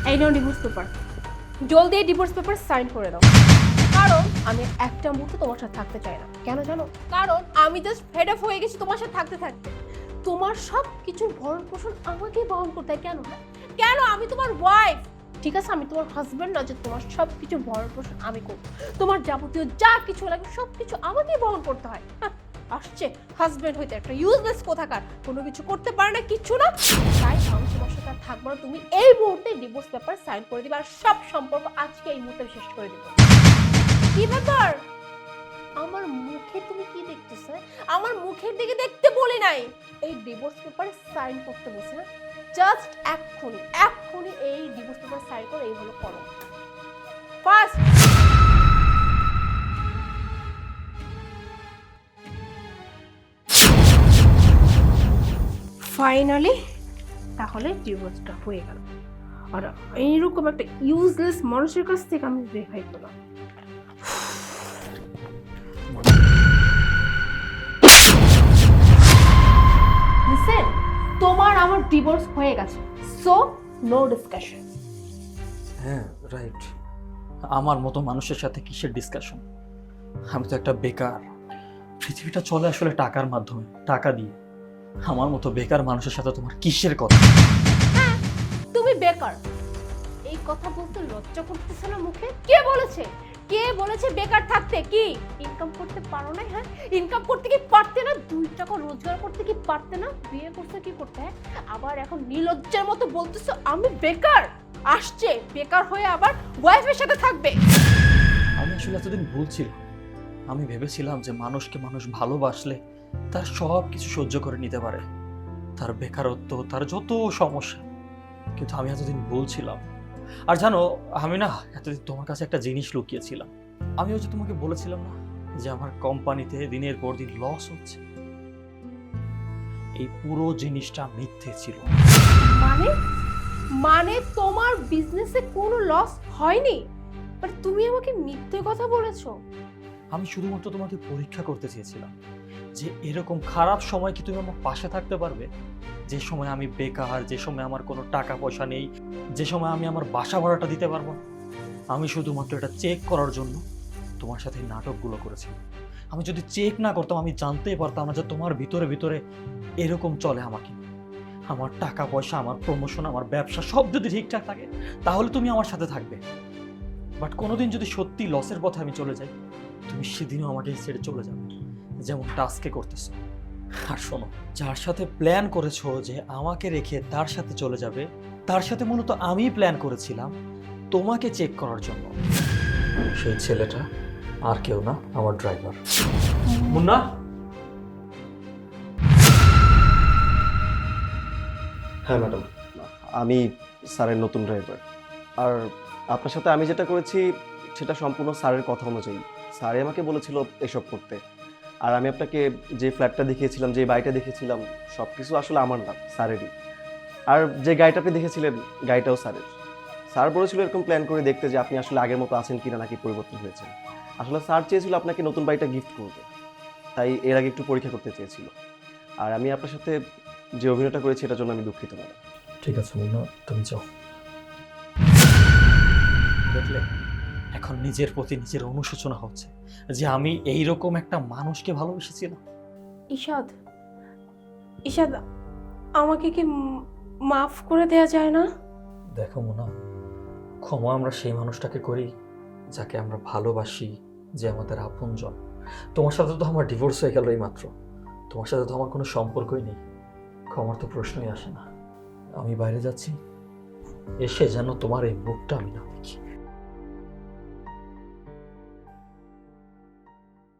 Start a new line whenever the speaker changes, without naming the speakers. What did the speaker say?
এই নাও divorce paper, জলদি এই ডিভোর্স পেপার সাইন করে দাও। কারণ আমি একটা মুহূর্ত তোমার সাথে থাকতে চাই না। কেন জানো? কারণ আমি জাস্ট ফেড আপ হয়ে গেছি তোমার সাথে থাকতে থাকতে। তোমার সব কিছুর ভরণ পোষণ আমাকেই বহন করতে হয়। কেন? কেন? আমি তোমার ওয়াইফ, ঠিক আছে? আমি তোমার হাজবেন্ড না যে তোমার সব কিছু ভরণ পোষণ আমি করব। তোমার যাবতীয় যা কিছু লাগে সব কিছু আমাকেই বহন করতে হয়। আসছে হাজবেন্ড হইতে একটা ইউজলেস কোথাকার, কোনো কিছু করতে পারে না, কিচ্ছু না। তাই আমি তোমার সাথে আর থাকবো না। তুমি এই মুহূর্তে ডিভোর্স পেপার সাইন করে দিবে আর সব সম্পর্ক আজকে এই মুহূর্তে শেষ করে দিবে। কি ব্যাপার? আমার মুখে তুমি কি দেখতেছো? আমার মুখের দিকে দেখতে বলি নাই, এই ডিভোর্স পেপারে সাইন করতে বসে। জাস্ট এক্ষুনি এই ডিভোর্স পেপার সাইন করে এই হলো করো ফার্স্ট। ফাইনালি তাহলে ডিভোর্সটা হয়ে গেল। আর এইরকম একটা ইউজলেস মানুষের কাছ থেকে আমি রেহাই পেলাম। লিসেন, তোমার আমার ডিভোর্স হয়ে গেছে, সো নো ডিসকাশন।
হ্যাঁ রাইট, আমার মতো মানুষের সাথে কিসের ডিসকাশন? আমি তো একটা বেকার। পৃথিবীটা চলে আসলে টাকার মাধ্যমে, টাকা দিয়ে। আমার মতো বেকার মানুষের সাথে তোমার কিসের কথা?
হ্যাঁ, তুমি বেকার। এই কথা বলতে লজ্জা করতেছে না মুখে? কে বলেছে? কে বলেছে বেকার থাকতে? কি ইনকাম করতে পারো না? হ্যাঁ, ইনকাম করতে কি পারতে না? 2 টাকা রোজগার করতে কি পারতে না? বিয়ে করতে কি করতে? হ্যাঁ, আবার এখন নির্লজ্জার মতো বলতেছো আমি বেকার। আসছে বেকার হয়ে আবার ওয়াইফের সাথে থাকবে।
আমি আসলে এতদিন ভুল ছিলাম। আমি ভেবেছিলাম যে মানুষকে মানুষ ভালোবাসলে তার সব কিছু সহ্য করে নিতে পারে, তার বেকারত্ব, তার যত সমস্যা। কিন্তু আমি এতদিন ভুল ছিলাম। আর জানো, আমি না এতদিন তোমার কাছে একটা জিনিস লুকিয়েছিলাম। আমি ওই যে তোমাকে বলেছিলাম না যে আমার কোম্পানিতে দিনের পর দিন লস হচ্ছে। এই পুরো জিনিসটা মিথ্যে ছিল।
মানে মানে তোমার বিজনেসে কোনো লস হয়নি? বাট তুমি আমাকে মিথ্যে কথা বলেছো।
আমি শুধুমাত্র তোমাকে পরীক্ষা করতে চেয়েছিলাম যে এরকম খারাপ সময় কি তুমি আমার পাশে থাকতে পারবে, যে সময় আমি বেকার, যে সময় আমার কোনো টাকা পয়সা নেই, যে সময় আমি আমার বাসা ভাড়াটা দিতে পারবো না। আমি শুধুমাত্র এটা চেক করার জন্য তোমার সাথে এই নাটকগুলো করেছি। আমি যদি চেক না করতাম আমি জানতেই পারতাম না যে তোমার ভিতরে ভিতরে এরকম চলে আমাকে। আমার টাকা পয়সা, আমার প্রমোশন, আমার ব্যবসা সব যদি ঠিকঠাক থাকে তাহলে তুমি আমার সাথে থাকবে। বাট কোনোদিন যদি সত্যি লসের পথে আমি চলে যাই, তুমি সেদিনও আমাকে ছেড়ে চলে যাবে, যেমন টাস্কে করতেছো। আর শোনো, যার সাথে প্ল্যান করেছো যে আমাকে রেখে তার সাথে চলে যাবে, তার সাথে মূলত আমি প্ল্যান করেছিলাম তোমাকে চেক করার জন্য। সেই ছেলেটা আর কেউ না, আমার ড্রাইভার মুন্না।
হ্যাঁ ম্যাডাম, আমি স্যারের নতুন ড্রাইভার। আর আপনার সাথে আমি যেটা করেছি সেটা সম্পূর্ণ স্যারের কথা অনুযায়ী। স্যারই আমাকে বলেছিল এসব করতে। আর আমি আপনাকে যে ফ্ল্যাটটা দেখিয়েছিলাম, যে বাড়িটা দেখিয়েছিলাম, সব কিছু আসলে আমার না, স্যারেরই। আর যে গাড়িটা আপনি দেখেছিলেন, গাড়িটাও স্যারের। স্যার বলেছিল এরকম প্ল্যান করে দেখতে যে আপনি আসলে আগের মতো আছেন কিনা, নাকি পরিবর্তন হয়েছে। আসলে স্যার চেয়েছিল আপনাকে নতুন বাড়িটা গিফট করবে, তাই এর আগে একটু পরীক্ষা করতে চেয়েছিল। আর আমি আপনার সাথে যে অভিনয়টা করেছি এটার জন্য আমি দুঃখিত ম্যাডাম।
ঠিক আছে মুন্না, তুমি যাও। দেখলে, এখন নিজের প্রতি নিজের অনুশোচনা হচ্ছে যে আমি এইরকম একটা মানুষকে ভালোবেসেছিলাম।
ঈশাদ, ঈশাদ, আমাকে কি মাফ করে দেয়া যায় না?
দেখো মুন্না, ক্ষমা আমরা সেই মানুষটাকে করি যাকে আমরা ভালোবাসি, যে আমাদের আপনজন। তোমার সাথে তো আমার ডিভোর্স হয়ে গেল এই মাত্র, তোমার সাথে তো আমার কোনো সম্পর্কই নেই। ক্ষমার তো প্রশ্নই আসে না। আমি বাইরে যাচ্ছি, এসে যেন তোমার এই মুখটা আমি না দেখি।